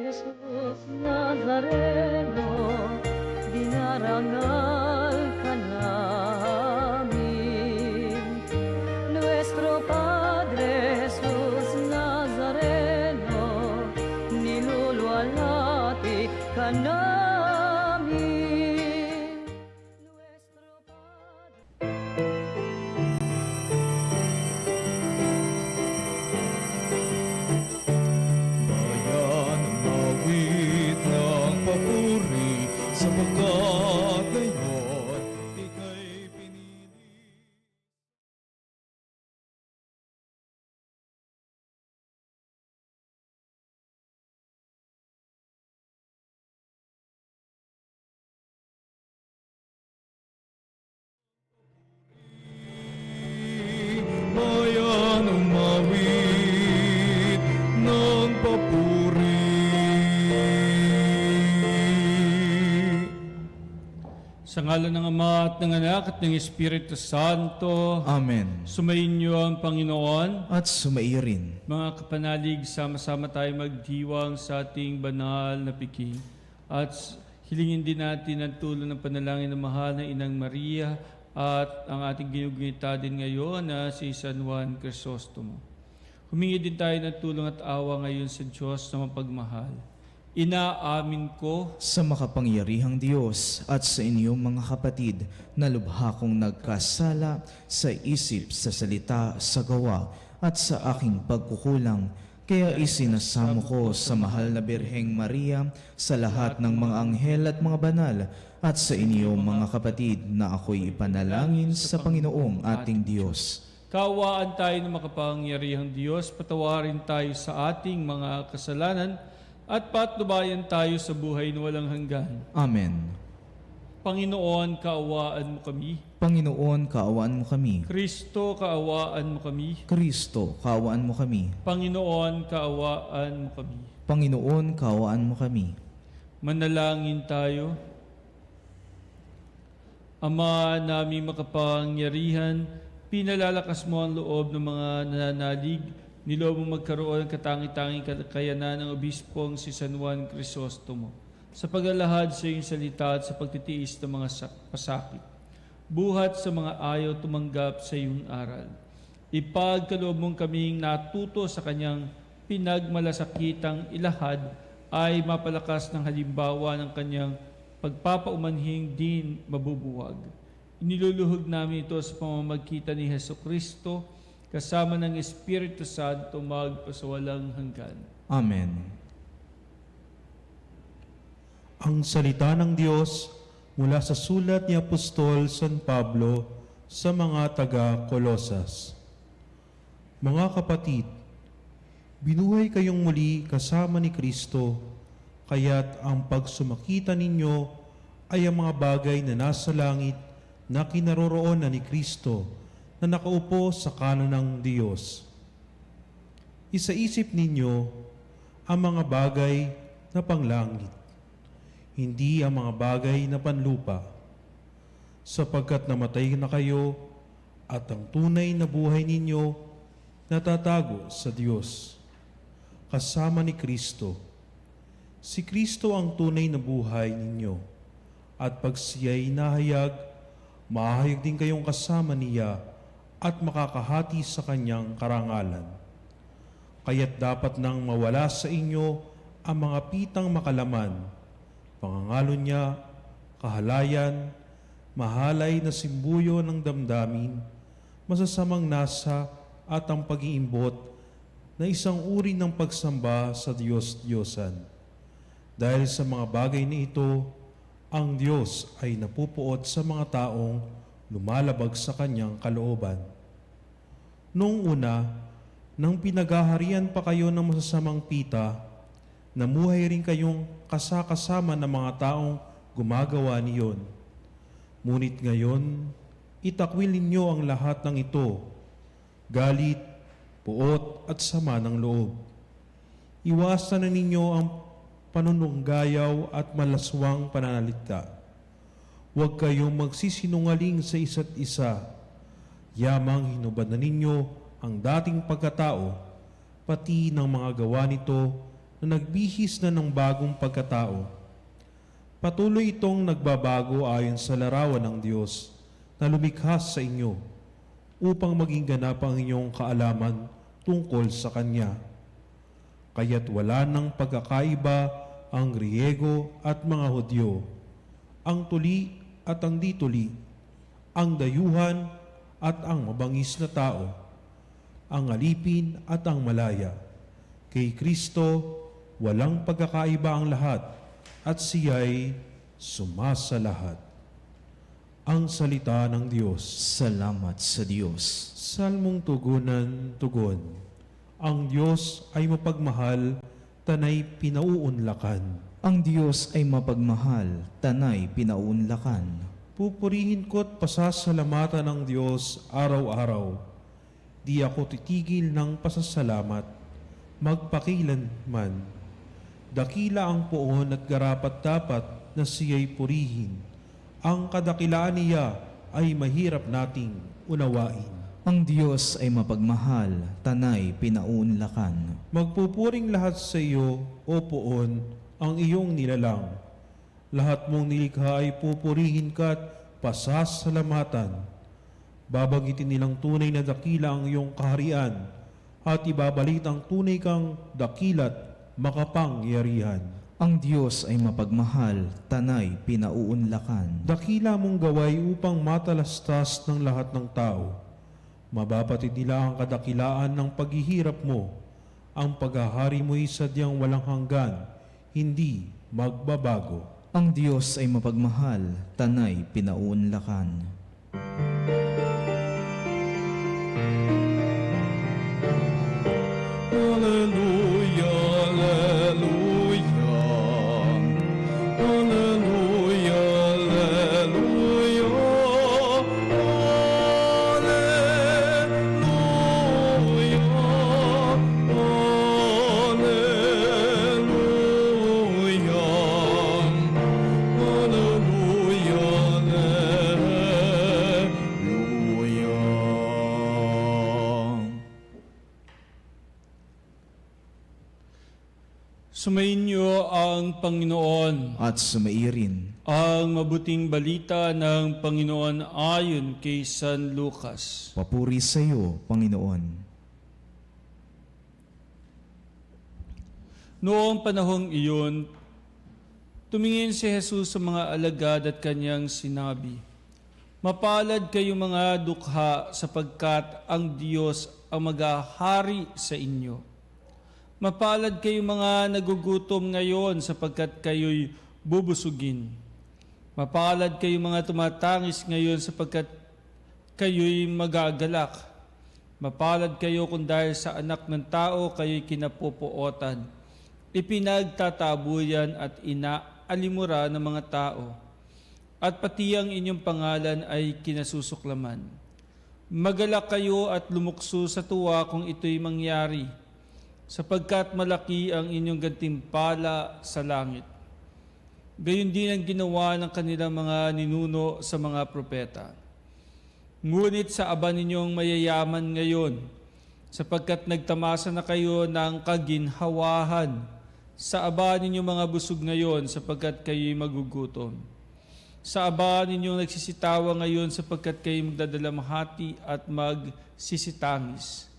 Jesus Nazareno, dinarangal ka namin. Nuestro Padre Jesus Nazareno, niluluwalhati ka namin. Nuestro Padre. Bayan mawit ng papuri sapagkat ngayon ika'y pinili. Bayan umawit ng papuri. Sa ngalan ng Ama at ng Anak at ng Espiritu Santo, Amen. sumainyo ang Panginoon. At sumaiyo rin. Mga kapanalig, sama-sama tayo magdiwang sa ating banal na piking. At hilingin din natin ang tulong ng panalangin ng mahal na Inang Maria at ang ating ginugunita din ngayon na si San Juan Crisostomo. Humingi din tayo ng tulong at awa ngayon sa Diyos na mapagmahal. Inaamin ko Sa makapangyarihang Diyos at sa inyong mga kapatid na lubha kong nagkasala sa isip, sa salita, sa gawa at sa aking pagkukulang, kaya isinasamo ko sa mahal na Birheng Maria, sa lahat ng mga anghel at mga banal, at sa inyong mga kapatid na ako'y ipanalangin sa Panginoong ating Diyos. Kaawaan tayo ng makapangyarihang Diyos, patawarin tayo sa ating mga kasalanan, at patnubayan tayo sa buhay na walang hanggan. Amen. Panginoon, kaawaan mo kami. Panginoon, kaawaan mo kami. Kristo, kaawaan mo kami. Kristo, kaawaan mo kami. Panginoon, kaawaan mo kami. Panginoon, kaawaan mo kami. Manalangin tayo. Ama naming makapangyarihan, pinalalakas mo ang loob ng mga nananalig. Niloob mo magkaroon ng katangi-tanging kakayanan ng obispong si San Juan Crisostomo sa paglalahad sa iyong salita at sa pagtitiis ng mga pasakit. Buhat sa mga ayaw tumanggap sa iyong aral. Ipagkaloob mong kaming natuto sa kanyang pinagmalasakitang ilahad ay mapalakas ng halimbawa ng kanyang pagpapaumanhing din mabubuwag. Iniluluhog namin ito sa pamamagitan ni Hesukristo, kasama ng Espiritu Santo magpasawalang hanggan. Amen. Ang salita ng Diyos mula sa sulat ni Apostol San Pablo sa mga taga-Kolosas. Mga kapatid, binuhay kayong muli kasama ni Kristo, kaya't ang pagsumakita ninyo ay ang mga bagay na nasa langit na kinaroroonan ni Kristo na nakaupo sa kanan ng Diyos. Isaisip ninyo ang mga bagay na panglangit, hindi ang mga bagay na panlupa, sapagkat namatay na kayo at ang tunay na buhay ninyo natatago sa Diyos, kasama ni Kristo. Si Kristo ang tunay na buhay ninyo, at pag siya'y nahayag, mahayag din kayong kasama niya at makakahati sa kanyang karangalan. Kaya't dapat nang mawala sa inyo ang mga pitang makalaman, pangangalo niya, kahalayan, mahalay na simbuyo ng damdamin, masasamang nasa at ang pag-iimbot na isang uri ng pagsamba sa Diyos-Diyosan. Dahil sa mga bagay na ito, ang Diyos ay napupuot sa mga taong lumalabag sa kanyang kalooban. Noong una, nang pinaghaharian pa kayo ng masasamang pita, namuhay rin kayong kasakasama ng mga taong gumagawa niyon. Ngunit ngayon, itakwil ninyo ang lahat ng ito, galit, puot at sama ng loob. Iwasan na ninyo ang panununggayaw at malaswang pananalita. Huwag kayong magsisinungaling sa isa't isa. Yamang hinubad na ninyo ang dating pagkatao, pati ng mga gawa nito na nagbihis na ng bagong pagkatao. Patuloy itong nagbabago ayon sa larawan ng Diyos na lumikha sa inyo upang maging ganap ang inyong kaalaman tungkol sa Kanya. Kaya't wala ng pagkakaiba ang Griego at mga Hudyo, ang tuli at ang dituli, ang dayuhan at ang mabangis na tao, ang alipin at ang malaya. Kay Kristo, walang pagkakaiba ang lahat at siya'y sumasalahat. Ang salita ng Diyos. Salamat sa Diyos. Salmong tugunan, tugon. Ang Diyos ay mapagmahal, tanay pinauunlakan. Ang Diyos ay mapagmahal, tanay pinaunlakan. Pupurihin ko't pasasalamatan ng Diyos araw-araw. Di ako titigil ng pasasalamat, magpakilanman. Dakila ang poon at garapat-dapat na siya'y purihin. Ang kadakilaan niya ay mahirap nating unawain. Ang Diyos ay mapagmahal, tanay pinaunlakan. Magpupuring lahat sa iyo, O poon, ang iyong nilalang. Lahat mong nilikha ay pupurihin ka't pasasalamatan. Babagitin nilang tunay na dakila ang iyong kaharian at ibabalit ang tunay kang dakila't makapangyarihan. Ang Diyos ay mapagmahal, tanay pinauunlakan. Dakila mong gaway upang matalastas ng lahat ng tao. Mabapatid nila ang kadakilaan ng paghihirap mo. Ang paghahari mo'y sadyang walang hanggan, hindi magbabago. Ang Diyos ay mapagmahal, tanay pinauunlakan. Alleluia, alleluia. Alleluia, alleluia. Sumainyo ang Panginoon. At sumairin. Ang mabuting balita ng Panginoon ayon kay San Lucas. Papuri sa iyo, Panginoon. Noong panahong iyon, tumingin si Jesus sa mga alagad at kanyang sinabi, "Mapalad kayong mga dukha sapagkat ang Diyos ang maghahari sa inyo. Mapalad kayong mga nagugutom ngayon sapagkat kayo'y bubusugin. Mapalad kayong mga tumatangis ngayon sapagkat kayo'y magagalak. Mapalad kayo kung dahil sa anak ng tao kayo'y kinapupuotan, ipinagtatabuyan at inaalimura ng mga tao, at pati ang inyong pangalan ay kinasusuklaman. Magalak kayo at lumukso sa tuwa kung ito'y mangyari, sapagkat malaki ang inyong gantimpala sa langit. Gayon din ang ginawa ng kanilang mga ninuno sa mga propeta. Ngunit sa aba ninyong mayayaman ngayon, sapagkat nagtamasa na kayo ng kaginhawahan. Sa aba ninyong mga busog ngayon, sapagkat kayo'y magugutom. Sa aba ninyong nagsisitawa ngayon, sapagkat kayo'y magdadalamhati at magsisitangis.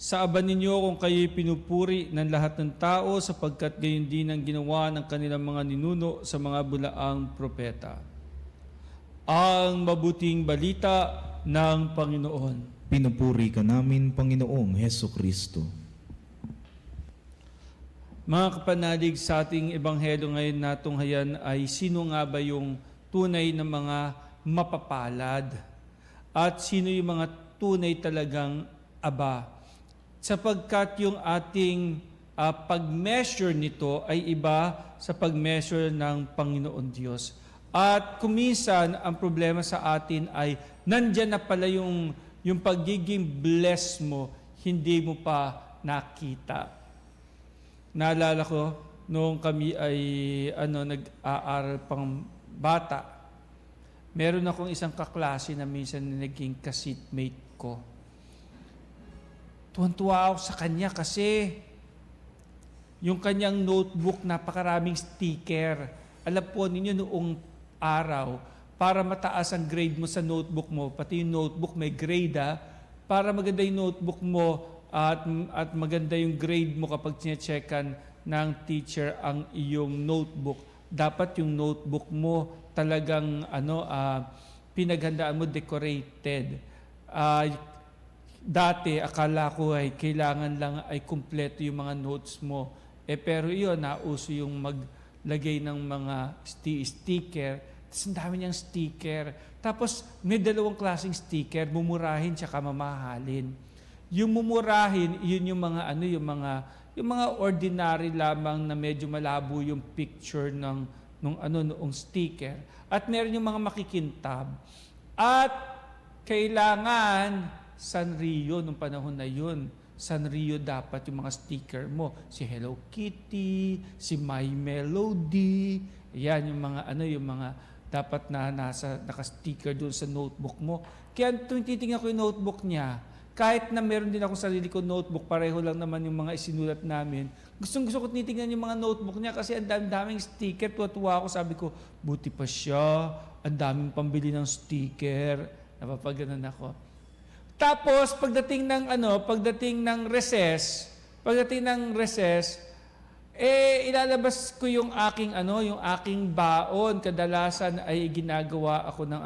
Sa aba ninyo kung kayo'y pinupuri ng lahat ng tao, sapagkat gayon din ang ginawa ng kanilang mga ninuno sa mga bulaang propeta." Ang mabuting balita ng Panginoon. Pinupuri ka namin, Panginoong Hesukristo. Mga kapanalig, sa ating ebanghelyo ngayon na tunghayan ay sino nga ba yung tunay na mga mapapalad? At sino yung mga tunay talagang aba? Sapagkat yung ating pag-measure nito ay iba sa pag-measure ng Panginoon Diyos. At kuminsan, ang problema sa atin ay nandyan na pala yung pagiging blessed mo, hindi mo pa nakita. Naalala ko, noong kami ay nag-aaral pang bata, meron akong isang kaklase na minsan naging ka-seatmate ko. Tuwan-tuwa ako sa kanya kasi Yung kanyang notebook, napakaraming sticker. Alam po ninyo noong araw, para mataas ang grade mo sa notebook mo, pati yung notebook may grade para maganda yung notebook mo at maganda yung grade mo kapag sinecheckan ng teacher ang iyong notebook. Dapat yung notebook mo talagang pinaghandaan mo decorated. Dati akala ko ay kailangan lang ay kumpleto yung mga notes mo. Pero iyon, nauso yung maglagay ng mga sticker. Tapos ang dami niyang sticker. Tapos may dalawang klaseng sticker, mumurahin tsaka mamahalin. Yung mumurahin, yun yung mga yung mga ordinary lamang na medyo malabo yung picture noong sticker. At meron yung mga makikintab. At kailangan Sanrio nung panahon na yun. Sanrio dapat yung mga sticker mo. Si Hello Kitty, si My Melody. Yan yung mga dapat na naka-sticker doon sa notebook mo. Kaya tuwing titingnan ko yung notebook niya, kahit na meron din ako sarili ko notebook, pareho lang naman yung mga isinulat namin. Gusto ko tinitingnan yung mga notebook niya kasi ang daming sticker. Tuwa ako, sabi ko, buti pa siya. Ang daming pambili ng sticker. Napapaganon ako. Tapos pagdating ng recess, ilalabas ko yung aking baon. Kadalasan ay ginagawa ako ng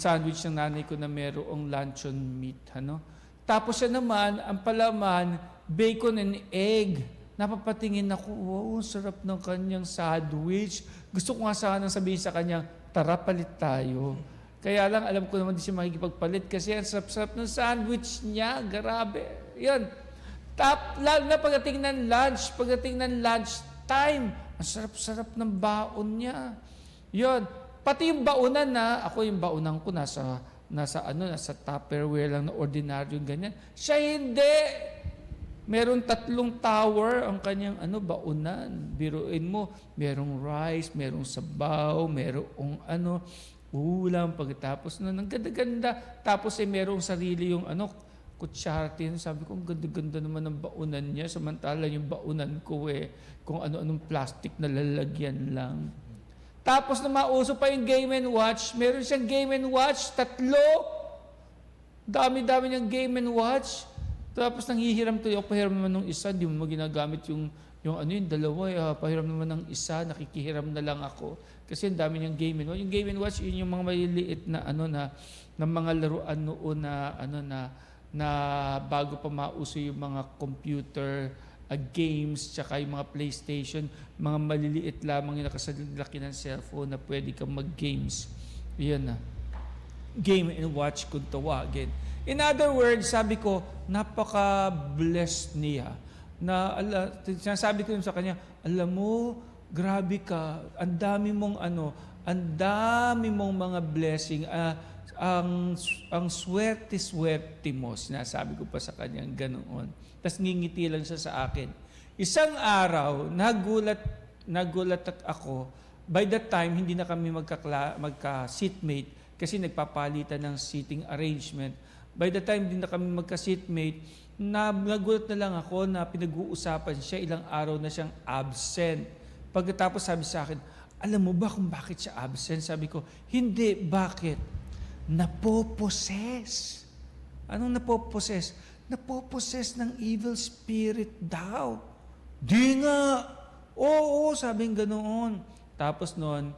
sandwich ng nanay ko na merong luncheon meat. Tapos siya naman, ang palaman, bacon and egg. Napapatingin ako, wow, sarap ng kanyang sandwich. Gusto ko nga sanang sabihin sa kanya, tara, palit tayo. Kaya lang, alam ko naman di siya makikipagpalit kasi ang sarap-sarap ng sandwich niya. Grabe. Yan. Lalo na pagdating ng lunch time, ang sarap-sarap ng baon niya. Yon. Pati yung baonan yung baonan ko nasa Tupperware lang na ordinaryong ganyan. Siya hindi. Meron 3 tower ang kanyang baonan. Biruin mo, merong rice, merong sabaw, merong ulam, pagkatapos ang ganda-ganda. Tapos merong sarili yung kutsara. Sabi ko, ang ganda-ganda naman ng baonan niya. Samantala yung baonan ko kung ano-anong plastic na lalagyan lang. Tapos na mauso pa yung Game & Watch, meron siyang Game & Watch, 3. Dami-dami niyang Game & Watch. Tapos nanghihiram tuloy ako, pahiram naman ng isa, hindi mo ginagamit yung dalawa, pahiram naman ng isa, nakikihiram na lang ako. Kasi ang dami niyang Game & Watch. Yung Game & Watch, yun yung mga maliliit na mga laruan noon na bago pa mauso yung mga computer games, tsaka yung mga PlayStation, mga maliliit lamang yung nakasalaki ng cellphone na pwede kang mag-games. Yan na. Game & Watch kung tawagin. In other words, sabi ko, napaka-blessed niya. Sinasabi ko sa kanya, alam mo, grabe ka, ang dami mong mga blessing, ang swerte-swerte mo, sinasabi ko pa sa kanya, ganoon. Tapos ngingiti lang siya sa akin. Isang araw, nagulat ako, by that time, hindi na kami magka-seatmate kasi nagpapalitan ng seating arrangement. By the time, hindi na kami magka-seatmate, nagulat na lang ako na pinag-uusapan siya, ilang araw na siyang absent. Pagkatapos sabi sa akin, alam mo ba kung bakit siya absent? Sabi ko, hindi, bakit? Napoposes. Anong napoposes? Napoposes ng evil spirit daw. Di nga. Oo, sabing ganoon. Tapos noon,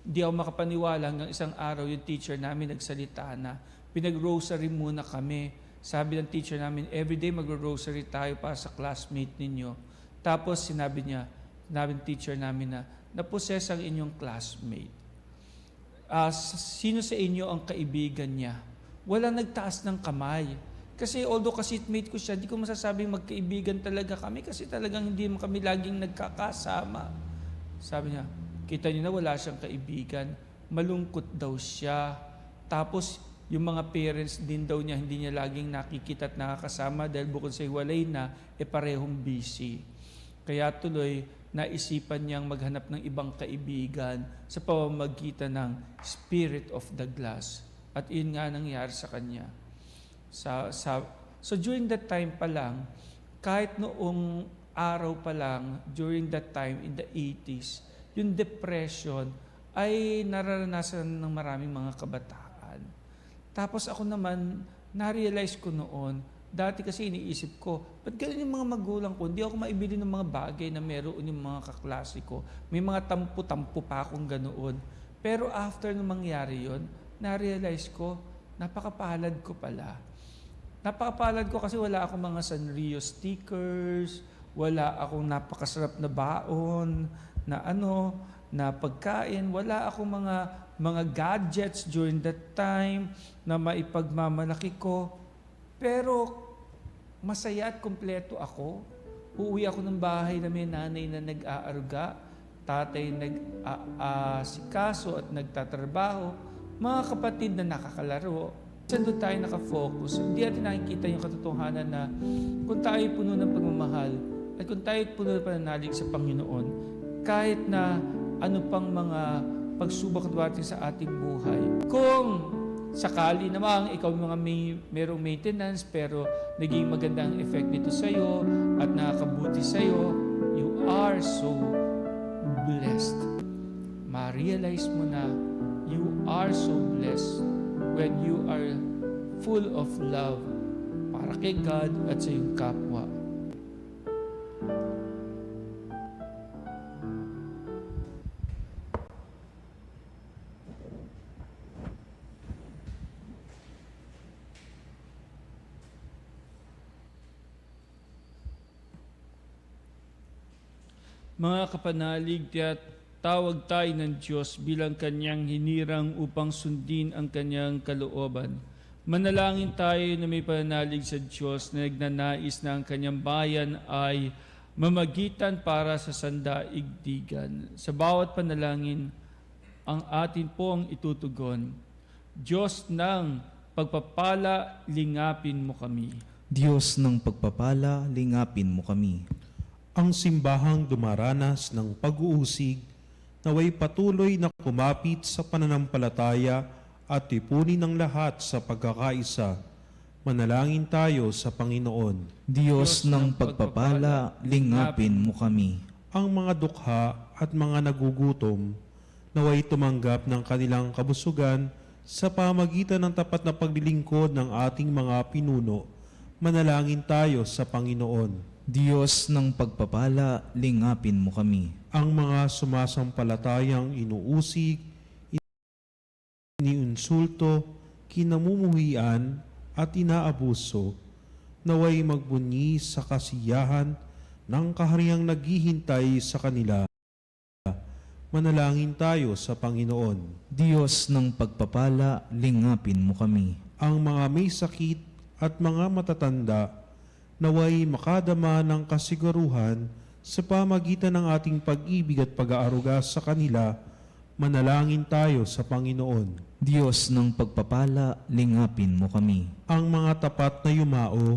di ako makapaniwala hanggang isang araw yung teacher namin nagsalita na pinag-rosary muna kami. Sabi ng teacher namin, everyday mag-rosary tayo para sa classmate ninyo. Tapos sinabi ng teacher namin na naposes ang inyong classmate. Sino sa inyo ang kaibigan niya? Walang nagtaas ng kamay. Kasi although ka-seatmate ko siya, di ko masasabing magkaibigan talaga kami kasi talagang hindi kami laging nagkakasama. Sabi niya, kita niyo na wala siyang kaibigan. Malungkot daw siya. Tapos yung mga parents din daw niya, hindi niya laging nakikita at nakakasama dahil bukod sa hiwalay na, parehong busy. Kaya tuloy, naisipan niyang maghanap ng ibang kaibigan sa pamamagitan ng Spirit of the Glass. At yun nga nangyari sa kanya. So during that time pa lang, kahit noong araw pa lang, during that time in the 80s, yung depression ay nararanasan ng maraming mga kabataan. Tapos ako naman, na-realize ko noon, dati kasi iniisip ko, ba't ganun yung mga magulang ko? Hindi ako maibili ng mga bagay na meron yung mga kaklase ko. May mga tampu-tampu pa akong ganoon. Pero after nung mangyari yon, na-realize ko, napakapalad ko pala. Napakapalad ko kasi wala akong mga Sanrio stickers, wala akong napakasarap na baon, na pagkain, wala akong mga gadgets during that time na maipagmamalaki ko. Pero masaya at kumpleto ako. Uuwi ako ng bahay na may nanay na nag-aaruga, tatay nag-aasikaso at nagtatrabaho, mga kapatid na nakakalaro. Saan doon tayo nakafocus? Hindi natin nakikita yung katotohanan na kung tayo puno ng pagmamahal at kung tayo puno ng pananalig sa Panginoon, kahit na ano pang mga pagsubok dumating sa ating buhay. Kung sakali namang ikaw merong maintenance pero naging magandang effect nito sa'yo at nakakabuti sa'yo, you are so blessed. Ma-realize mo na you are so blessed when you are full of love para kay God at sa iyong kapwa. Mga kapanalig, tawag tayo ng Diyos bilang Kanyang hinirang upang sundin ang Kanyang kalooban. Manalangin tayo na may pananalig sa Diyos na nagnanais na ang Kanyang bayan ay mamagitan para sa sandaigdigan. Sa bawat panalangin, ang atin pong itutugon. Diyos ng pagpapala, lingapin mo kami. Diyos ng pagpapala, lingapin mo kami. Ang simbahang dumaranas ng pag-uusig, naway patuloy na kumapit sa pananampalataya at tipunin ng lahat sa pagkakaisa. Manalangin tayo sa Panginoon. Diyos ng pagpapala, lingapin mo kami. Ang mga dukha at mga nagugutom, naway tumanggap ng kanilang kabusugan sa pamagitan ng tapat na paglilingkod ng ating mga pinuno. Manalangin tayo sa Panginoon. Diyos ng pagpapala, lingapin mo kami. Ang mga sumasampalatayang inuusig, iniinsulto, kinamumuhian at inaabuso, naway magbunyi sa kasiyahan ng kahariang naghihintay sa kanila. Manalangin tayo sa Panginoon. Diyos ng pagpapala, lingapin mo kami. Ang mga may sakit at mga matatanda, naway makadama ng kasiguruhan sa pamagitan ng ating pag-ibig at pag-aaruga sa kanila. Manalangin tayo sa Panginoon. Diyos ng pagpapala, lingapin mo kami. Ang mga tapat na yumao,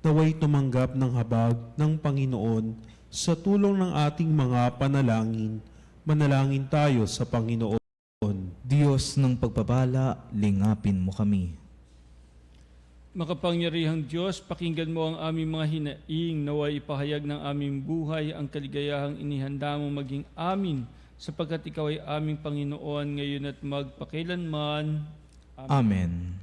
naway tumanggap ng habag ng Panginoon sa tulong ng ating mga panalangin. Manalangin tayo sa Panginoon. Diyos ng pagpapala, lingapin mo kami. Makapangyarihang Diyos, pakinggan mo ang aming mga hinaing, naway ipahayag ng aming buhay ang kaligayahang inihanda mo maging amin, sapagkat Ikaw ay aming Panginoon ngayon at magpakailanman. Amen.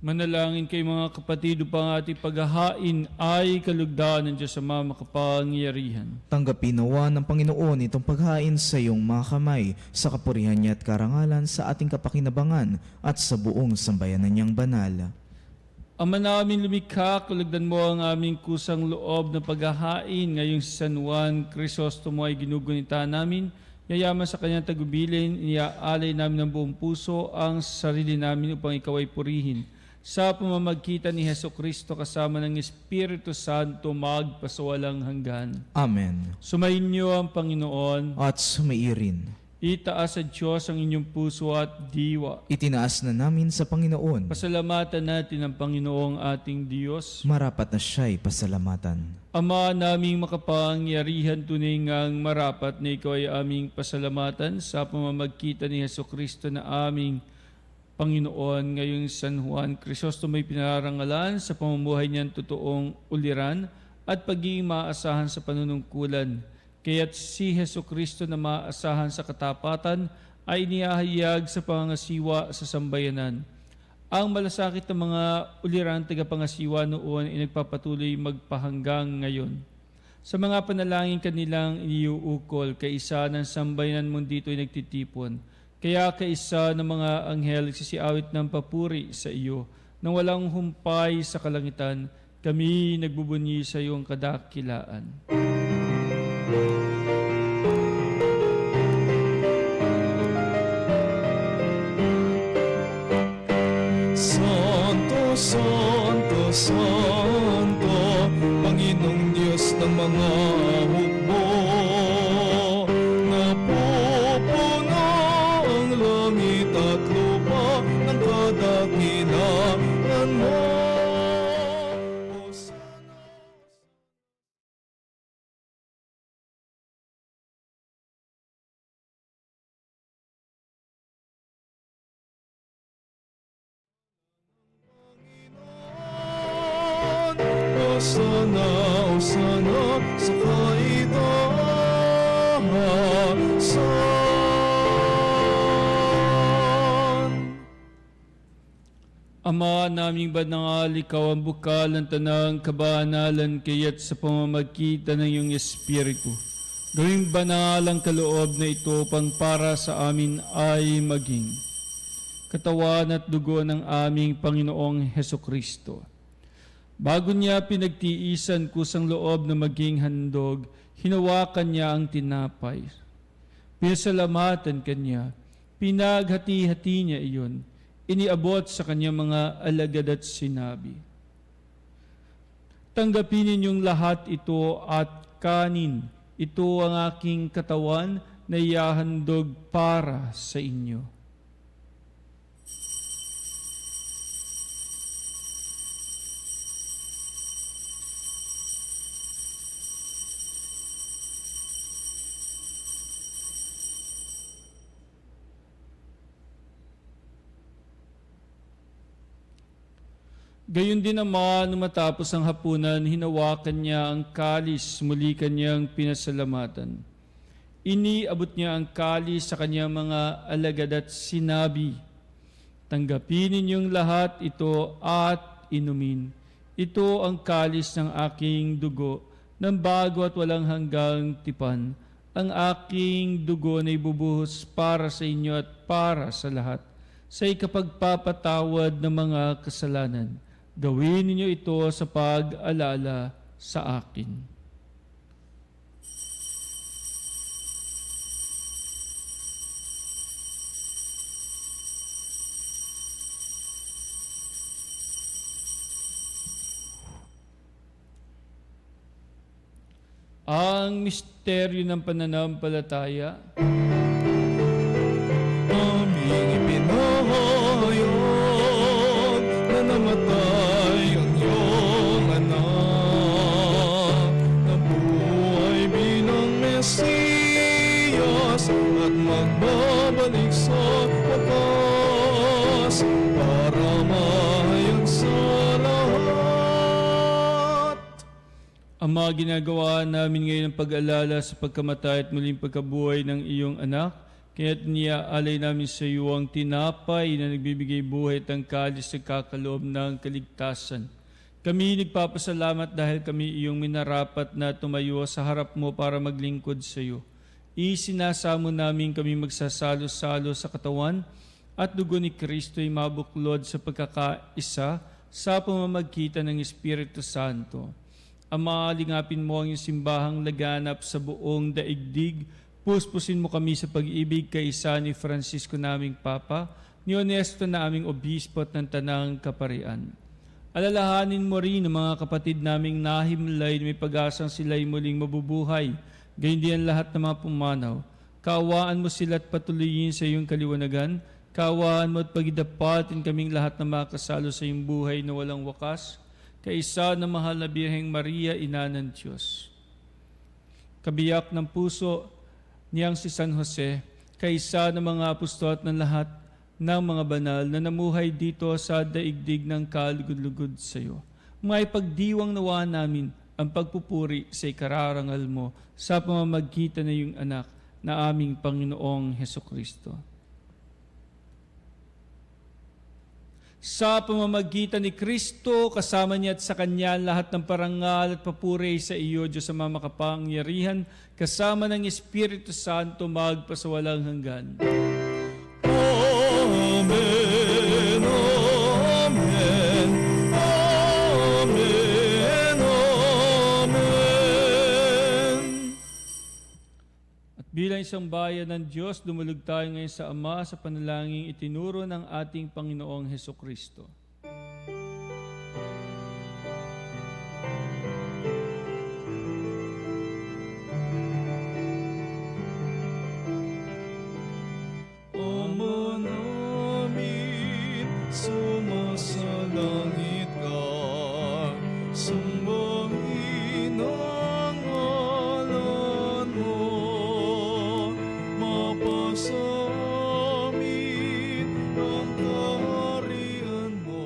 Manalangin kay mga kapatid upang ating paghahain ay kalugdaan ng Diyos Ama makapangyarihan. Tanggapin nawa ng Panginoon itong paghain sa iyong mga kamay, sa kapurihan niya at karangalan sa ating kapakinabangan at sa buong sambayanan niyang banal. Ama namin lumikha, kalugdan mo ang aming kusang loob na paghahain ngayong si San Juan Crisostomo ay ginugunita namin. Yayaman sa kanyang tagubilin, iniaalay namin ng buong puso ang sarili namin upang ikaw ay purihin. Sa pamamagitan ni Heso Kristo kasama ng Espiritu Santo magpasawalang hanggan. Amen. Sumayin niyo ang Panginoon. At sumairin. Itaas sa Diyos ang inyong puso at diwa. Itinaas na namin sa Panginoon. Pasalamatan natin ang Panginoong ating Diyos. Marapat na siya'y pasalamatan. Ama naming makapangyarihan, tunay ngang marapat na ikaw ay aming pasalamatan sa pamamagitan ni Heso Kristo na aming Panginoon. Ngayong San Juan Crisostomo may pinarangalan sa pamumuhay niyang totoong uliran at pagiging maasahan sa panunungkulan. Kaya't si Heso Kristo na maasahan sa katapatan ay inihahayag sa pangangasiwa sa sambayanan. Ang malasakit ng mga uliran tagapangasiwa noon ay nagpapatuloy magpahanggang ngayon. Sa mga panalangin kanilang iniuukol, kaisa ng sambayanan mong dito ay nagtitipon. Kaya kaisa ng mga anghel nagsisiawit ng papuri sa iyo, nang walang humpay sa kalangitan, kami nagbubunyi sa iyong kadakilaan. Santo, Santo, Santo, Panginoong Diyos ng mga hukbo, napupuno ang langit at lupa ng kadakilaan mo. Osana, Osana, sa kaitaasan. Ama naming banangal, ikaw ang bukal ng tanang kabanalan, kaya't sa pamamagitan ng iyong Espiritu, gawing banal ang kaloob na ito pang para sa amin ay maging katawan at dugo ng aming Panginoong Heso Kristo. Bago niya pinagtiisan kusang loob na maging handog, hinawakan niya ang tinapay. Pinasalamatan kanya, pinaghati-hati niya iyon, iniabot sa kanyang mga alagad at sinabi, tanggapin ninyong lahat ito at kanin, ito ang aking katawan na ihahandog para sa inyo. Gayon din naman, nung matapos ang hapunan, hinawakan niya ang kalis, muli kanyang pinasalamatan. Iniabot niya ang kalis sa kanyang mga alagad at sinabi, tanggapin ninyong lahat ito at inumin. Ito ang kalis ng aking dugo, ng bago at walang hanggang tipan. Ang aking dugo na ibubuhos para sa inyo at para sa lahat, sa ikapagpapatawad ng mga kasalanan. Gawin ninyo ito sa pag-alala sa akin. Ang misteryo ng pananampalataya. Aming ipinahayag na namatay ang iyong anak, nabuhay bilang Mesiyas at magbabalik sa wakas para mahayag sa lahat. Ang mga ginagawa namin ngayon ng pag-alala sa pagkamatay at muling pagkabuhay ng iyong anak, Kaya't niaalay namin sa iyo ang tinapay na nagbibigay buhay at ang kalis na kakaloob ng kaligtasan. Kami nagpapasalamat dahil kami iyong minarapat na tumayo sa harap mo para maglingkod sa iyo. Isinasamo namin kami magsasalo-salo sa katawan at dugo ni Kristo ay mabuklod sa pagkakaisa sa pamamagitan ng Espiritu Santo. Amalingapin mo ang iyong simbahang laganap sa buong daigdig. Puspusin mo kami sa pag-ibig kay isa ni Francisco naming Papa, ni Honesto na aming Obispo at ng Tanang Kaparian. Alalahanin mo rin ang mga kapatid naming nahimlay na may pag-asang sila'y muling mabubuhay, gayon din ang lahat ng mga pumanaw. Kaawaan mo sila at patuloyin sa iyong kaliwanagan. Kaawaan mo at pagidapatin kaming lahat na makasalo sa iyong buhay na walang wakas, kaisa na mahal na Birheng Maria, Ina ng Diyos. Kabiyak ng puso niyang si San Jose, kaisa ng mga apostol at ng lahat ng mga banal na namuhay dito sa daigdig ng kalugod-lugod sa iyo. May pagdiwang nawa namin ang pagpupuri sa ikararangal mo sa pamamagitan ng iyong anak na aming Panginoong Hesukristo. Sa pamamagitan ni Kristo, kasama niya at sa Kanya lahat ng parangal at papuri sa iyo, Diyos sa makapangyarihan, kasama ng Espiritu Santo magpasawalang hanggan. Amen, Amen, Amen, Amen. At bilang isang bayan ng Diyos, dumulog tayo ngayon sa Ama sa panalangin itinuro ng ating Panginoong Hesukristo. Ama namin, sumasalangit ka, sambahin ang ngalan mo, mapasa amin ang kaharian mo.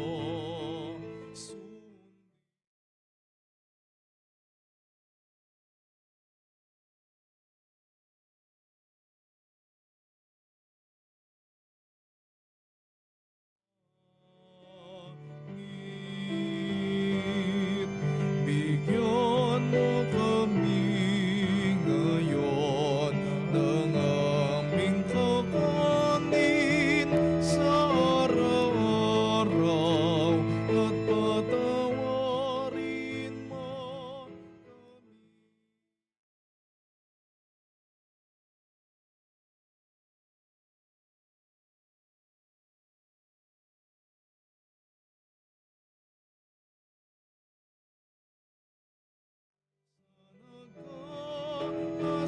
Bigyan mo kami ngayon ng aming kakanin sa araw-araw at patawarin mo kami.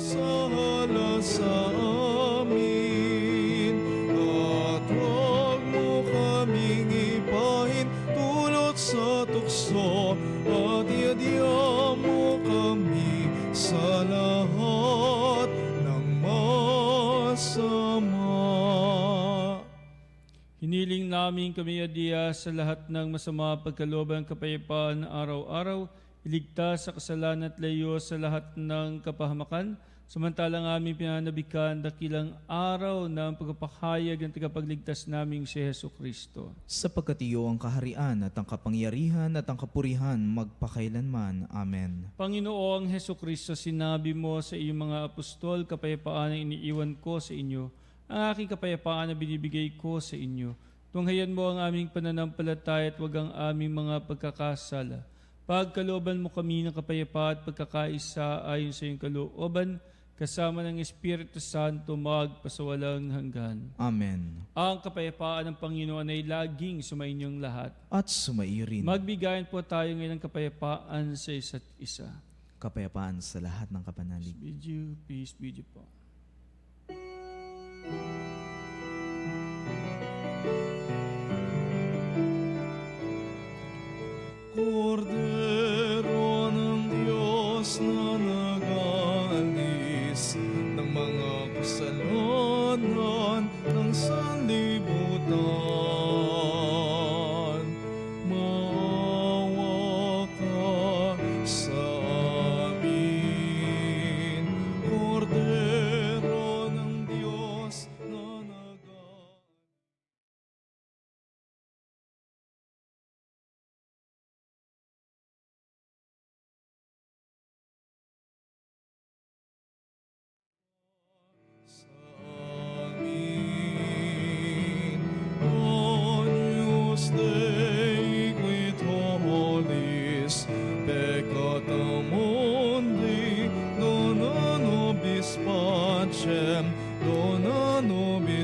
Sahala sa amin at huwag mo kaming ipahin tulot sa tukso at iadya mo kami sa lahat ng masama. Hiniling namin kami adya sa lahat ng masama pagkalooban kapayapaan araw-araw, iligtas sa kasalanan at layo sa lahat ng kapahamakan, samantalang aming pinanabikan dakilang araw ng pagpapahayag ng tagapagligtas naming si Hesukristo. Sapagkat iyo ang kaharian at ang kapangyarihan at ang kapurihan magpakailanman. Amen. Panginoong Hesukristo, sinabi mo sa iyong mga apostol, kapayapaan ang iniiwan ko sa inyo, ang aking kapayapaan na binibigay ko sa inyo. Tunghayan mo ang aming pananampalataya at wag ang aming mga pagkakasala. Pagkalooban mo kami ng kapayapaan at pagkakaisa ayon sa iyong kalooban, kasama ng Espiritu Santo magpasawalang hanggan. Amen. Ang kapayapaan ng Panginoon ay laging sumainyong lahat. At sumairin. Magbigayan po tayo ngayon ng kapayapaan sa isa't isa. Kapayapaan sa lahat ng kapanalig. Peace be with you po. Kordero ng Diyos na nag-aalis ng mga kasalanan ng sanlibutan, maawa ka sa amin. Kordero ng Diyos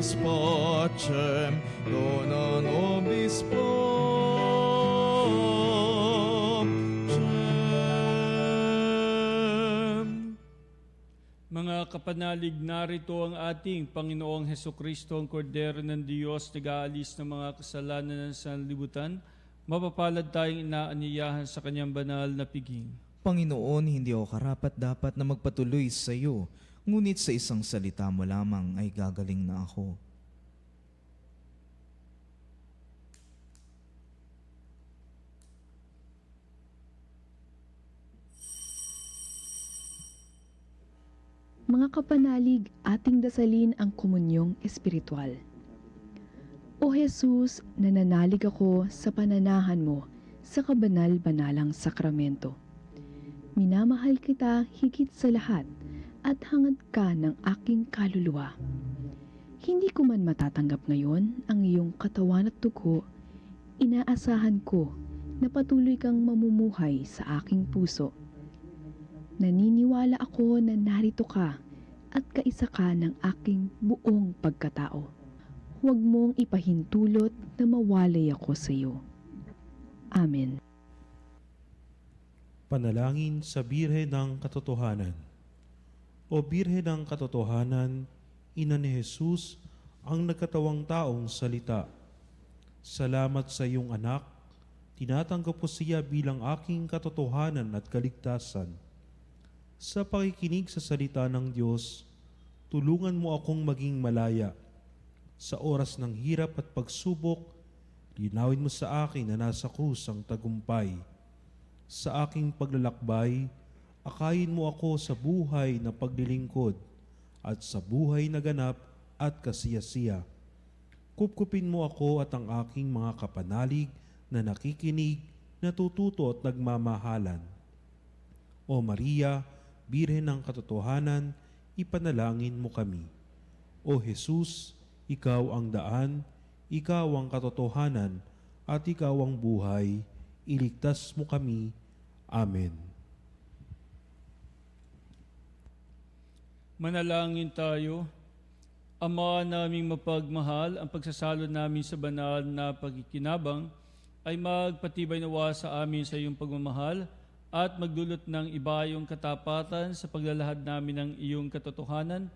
nobis pacem, dona nobis pacem. Mga kapanalig, narito ang ating Panginoong Hesukristo, ang Kordero ng Diyos, nag-aalis ng mga kasalanan ng sanlibutan. Mapapalad tayong inaanyayahan sa kanyang banal na piging. Panginoon, hindi ako karapat-dapat na magpatuloy sa iyo, ngunit sa isang salita mo lamang ay gagaling na ako. Mga kapanalig, ating dasalin ang komunyong espiritual. O Jesus, nananalig ako sa pananahan mo sa kabanal-banalang sakramento. Minamahal kita higit sa lahat at hangad ka ng aking kaluluwa. Hindi ko man matatanggap ngayon ang iyong katawan at dugo, inaasahan ko na patuloy kang mamumuhay sa aking puso. Naniniwala ako na narito ka at kaisa ka ng aking buong pagkatao. Huwag mong ipahintulot na mawalay ako sa iyo. Amen. Panalangin sa Birhen ng Katotohanan. O Birhen ng Katotohanan, Ina ni Jesus, ang nagkatawang taong salita. Salamat sa iyong anak, tinatanggap ko siya bilang aking katotohanan at kaligtasan. Sa pakikinig sa salita ng Diyos, tulungan mo akong maging malaya. Sa oras ng hirap at pagsubok, linawin mo sa akin na nasa krus ang tagumpay. Sa aking paglalakbay, akayin mo ako sa buhay na paglilingkod at sa buhay na ganap at kasiyasiya. Kupkupin mo ako at ang aking mga kapanalig na nakikinig, natututo at nagmamahalan. O Maria, Birhen ng Katotohanan, ipanalangin mo kami. O Jesus, ikaw ang daan, ikaw ang katotohanan, at ikaw ang buhay, iligtas mo kami. Amen. Manalangin tayo. Ama naming mapagmahal, ang pagsasalo namin sa banal na pagkikinabang ay magpatibay nawa sa amin sa iyong pagmamahal at magdulot ng iba yung katapatan sa paglalahad namin ng iyong katotohanan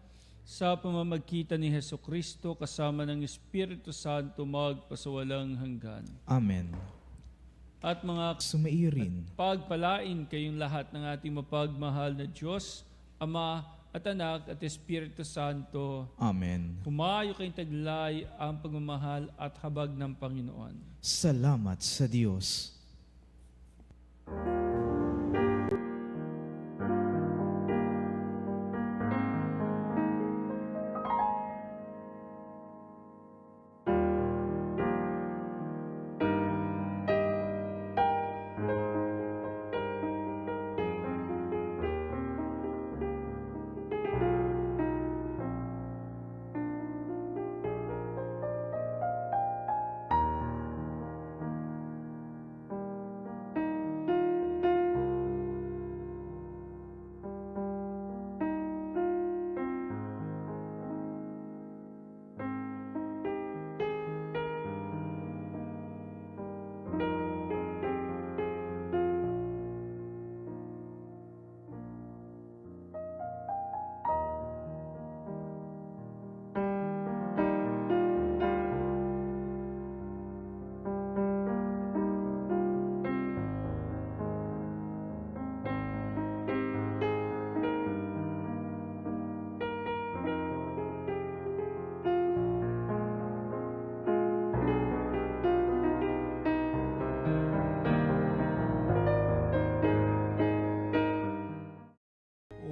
sa pamamagitan ni Hesukristo kasama ng Espiritu Santo magpasawalang hanggan. Amen. At mga Sumairin. pagpalain kayong lahat ng ating mapagmahal na Diyos, Ama at Anak at Espiritu Santo. Amen. Humayo kayong taglay ang pagmamahal at habag ng Panginoon. Salamat sa Diyos.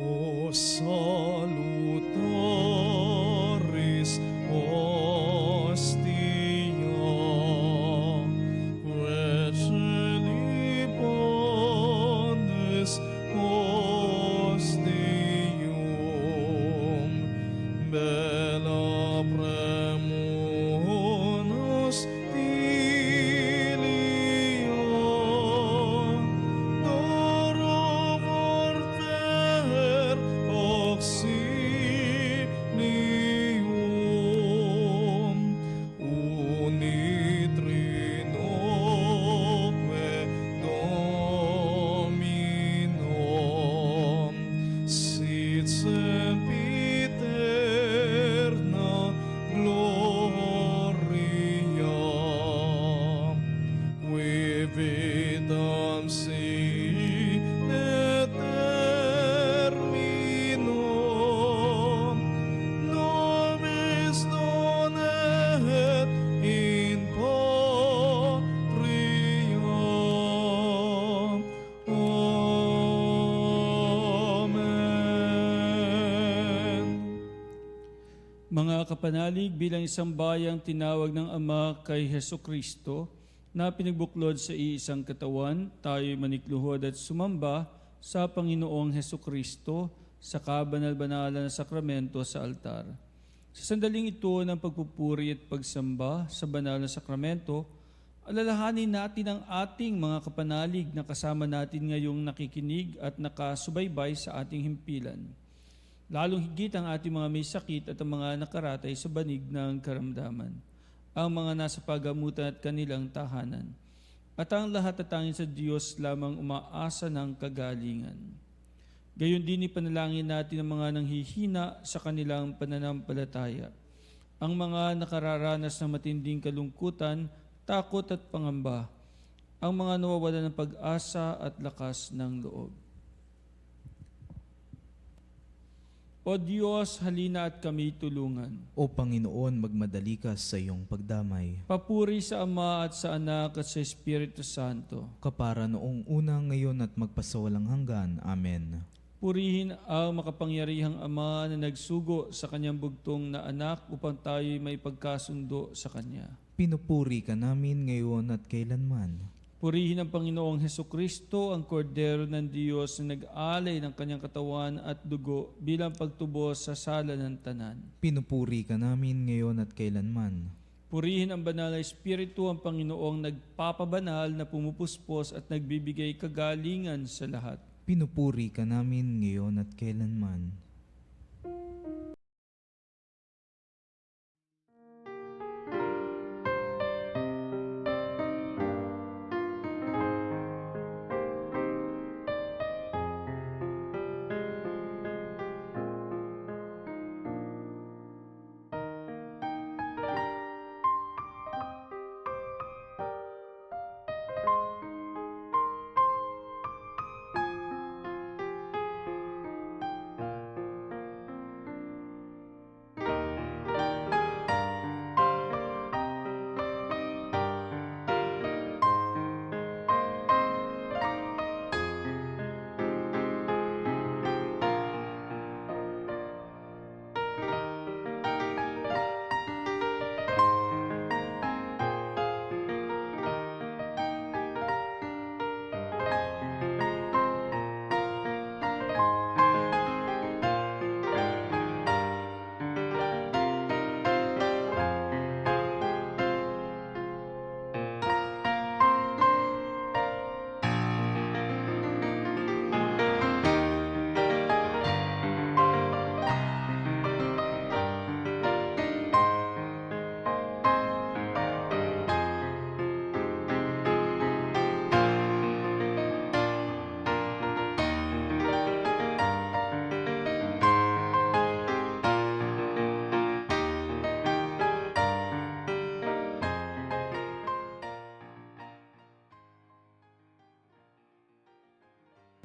O salutaris hostia, quae pondes hostium, bella premunos tilio, doro vorter auxilium. Mga kapanalig, bilang isang bayang tinawag ng Ama kay Hesukristo na pinagbuklod sa iisang katawan, tayo'y manikluhod at sumamba sa Panginoong Hesukristo sa kabanal-banalan na sakramento sa altar. Sa sandaling ito ng pagpupuri at pagsamba sa banal na sakramento, alalahanin natin ang ating mga kapanalig na kasama natin ngayong nakikinig at nakasubaybay sa ating himpilan. Lalong higit ang ating mga may sakit at ang mga nakaratay sa banig ng karamdaman, ang mga nasa pagamutan at kanilang tahanan, at ang lahat na tanging sa Diyos lamang umaasa ng kagalingan. Gayon din ipanalangin natin ang mga nanghihina sa kanilang pananampalataya, ang mga nakararanas ng matinding kalungkutan, takot at pangamba, ang mga nawawalan ng pag-asa at lakas ng loob. O Diyos, halina at kami tulungan. O Panginoon, magmadali ka sa iyong pagdamay. Papuri sa Ama at sa Anak at sa Espiritu Santo. Kapara noong una, ngayon at magpasawalang hanggan. Amen. Purihin ang makapangyarihang Ama na nagsugo sa kanyang bugtong na anak upang tayo'y may pagkasundo sa Kanya. Pinupuri ka namin ngayon at kailanman. Purihin ang Panginoong Hesukristo, ang kordero ng Diyos na nag-alay ng kanyang katawan at dugo bilang pagtubos sa sala ng tanan. Pinupuri ka namin ngayon at kailanman. Purihin ang banal na Espiritu, ang Panginoong nagpapabanal na pumupuspos at nagbibigay kagalingan sa lahat. Pinupuri ka namin ngayon at kailanman.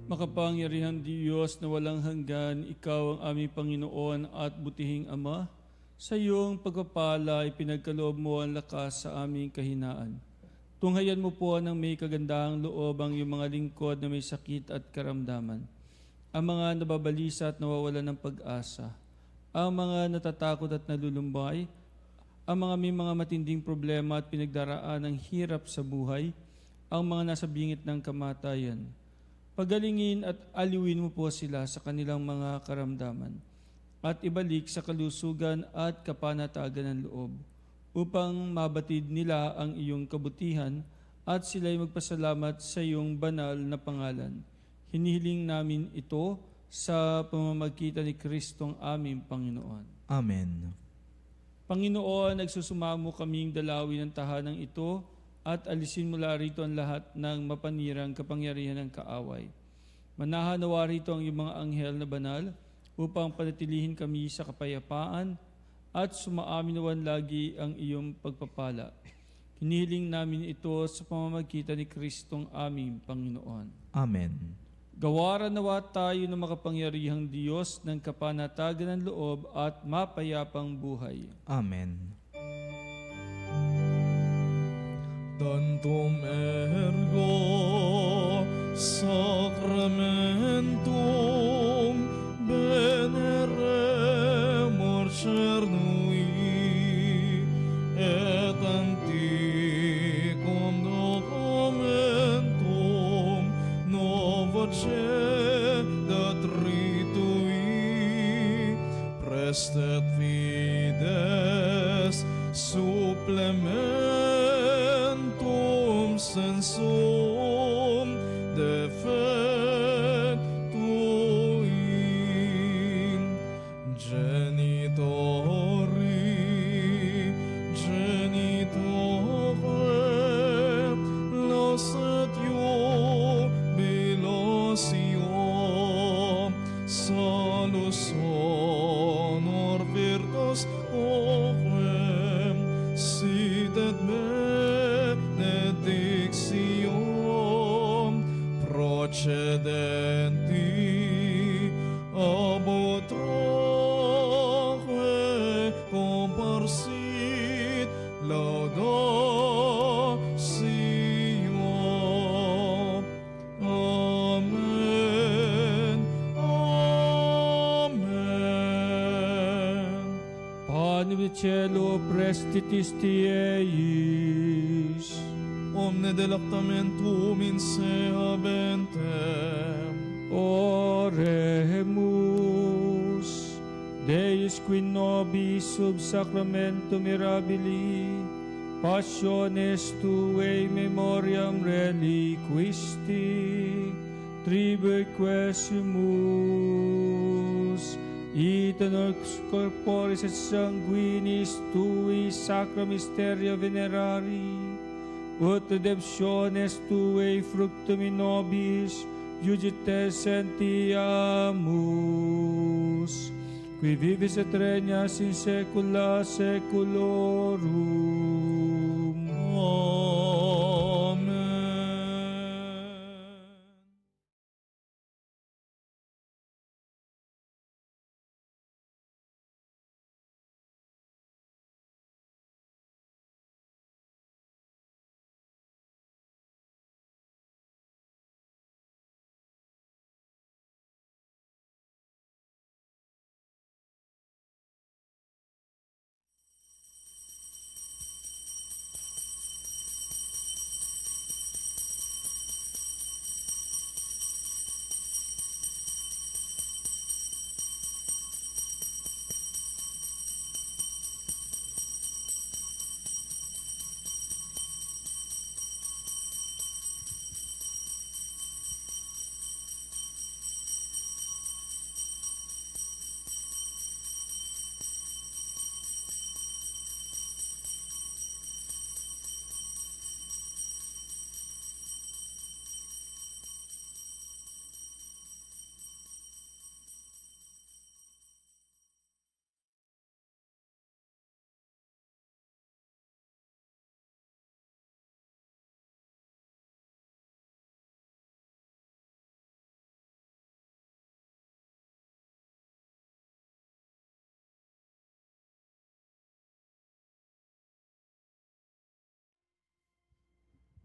Makapangyarihang Diyos na walang hanggan, Ikaw ang aming Panginoon at butihing Ama. Sa iyong pagpapala ay pinagkaloob mo ang lakas sa aming kahinaan. Tunghayan mo po ng may kagandahang loob ang iyong mga lingkod na may sakit at karamdaman, ang mga nababalisa at nawawalan ng pag-asa, ang mga natatakot at nalulumbay, ang mga may mga matinding problema at pinagdaraan ng hirap sa buhay, ang mga nasa bingit ng kamatayan. Pagalingin at aliwin mo po sila sa kanilang mga karamdaman at ibalik sa kalusugan at kapanatagan ng loob upang mabatid nila ang iyong kabutihan at sila'y magpasalamat sa iyong banal na pangalan. Hinihiling namin ito sa pamamagitan ni Kristong aming Panginoon. Amen. Panginoon, nagsusumamo kaming dalawin ang tahanang ito at alisin mula rito ang lahat ng mapanirang kapangyarihan ng kaaway. Manahan nawa rito ang iyong mga anghel na banal upang panatilihin kami sa kapayapaan at sumaamin nawan lagi ang iyong pagpapala. Hinihiling namin ito sa pamamagitan ni Kristong aming Panginoon. Amen. Gawaran nawa tayo ng makapangyarihang Diyos ng kapanatagan ng loob at mapayapang buhay. Amen. Tantum ergo sacramentum veneremur cernui elementum sensum defectuim genitore losatio velosio salus honor virtus oquem sit et benedictio procedenti ab utraque comparsit laudatio. Amen. Amen. Panem in cielo prestitis Tieis. Omne delectamentum in se habentem. Oremus. Deus qui nobis sub sacramento mirabili, passiones tuae memoriam reliquisti, tribui quesimus, et nos corporis et sanguinis tui sacra mysteria venerari, ut redemptiones tuae fructum in nobis iudites sentiamus, qui vivis et regnas in saecula saeculorum. Amen.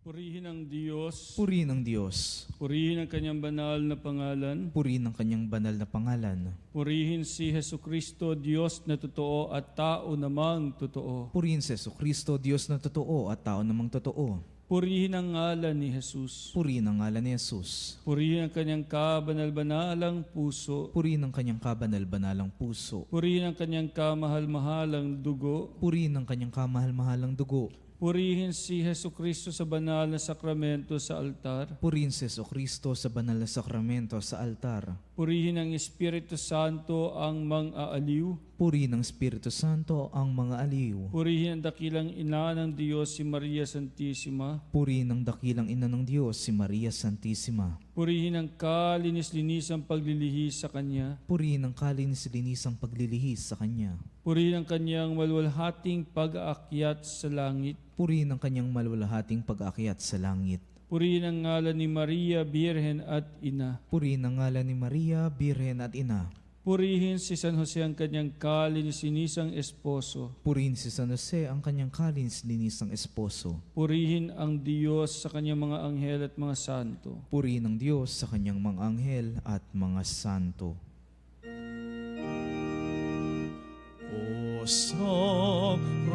Purihin ang Diyos, Purihin ang Diyos. purihin ang kanyang banal na pangalan, Purihin ang kanyang banal na pangalan. purihin si Jesucristo, Diyos na totoo at tao namang totoo. Purihin si Jesucristo, Diyos na totoo at tao namang totoo. Purihin ang ngalan ni Jesus. Purihin ang ngalan ni Jesus. Purihin ang kanyang kabanal-banalang puso. Purihin ang kanyang kabanal-banalang puso. Purihin ang kanyang kamahal-mahalang dugo. Purihin ang kanyang kamahal-mahalang dugo. Purihin si Jesucristo sa banal na sakramento sa altar. Purihin si Jesucristo sa banal na sakramento sa altar. Purihin ang Espiritu Santo ang mang-aaliw. Purihin ng Espiritu Santo ang mga aliw. Purihin ang dakilang ina ng Diyos si Maria Santissima. Purihin ang dakilang ina ng Diyos, si Maria Santissima. Purihin ang kalinis-linisang paglilihi sa Kanya. Purihin ang kalinis-linisang paglilihis sa Kanya. Purihin ang Kanyang malwalhating pag-aakyat sa langit. Purihin ang kanyang malwalhating pag-aakyat sa langit. Purihin ang ngalan ni Maria, Birhen at Ina. Purihin ang ngalan ni Maria, Birhen at Ina. Purihin si San Jose ang kanyang kalinis-linisang esposo. Purihin si San Jose ang kanyang kalinis-linisang esposo. Purihin ang Diyos sa kanyang mga anghel at mga santo. Purihin ang Diyos sa kanyang mga anghel at mga santo. O Sacrosantum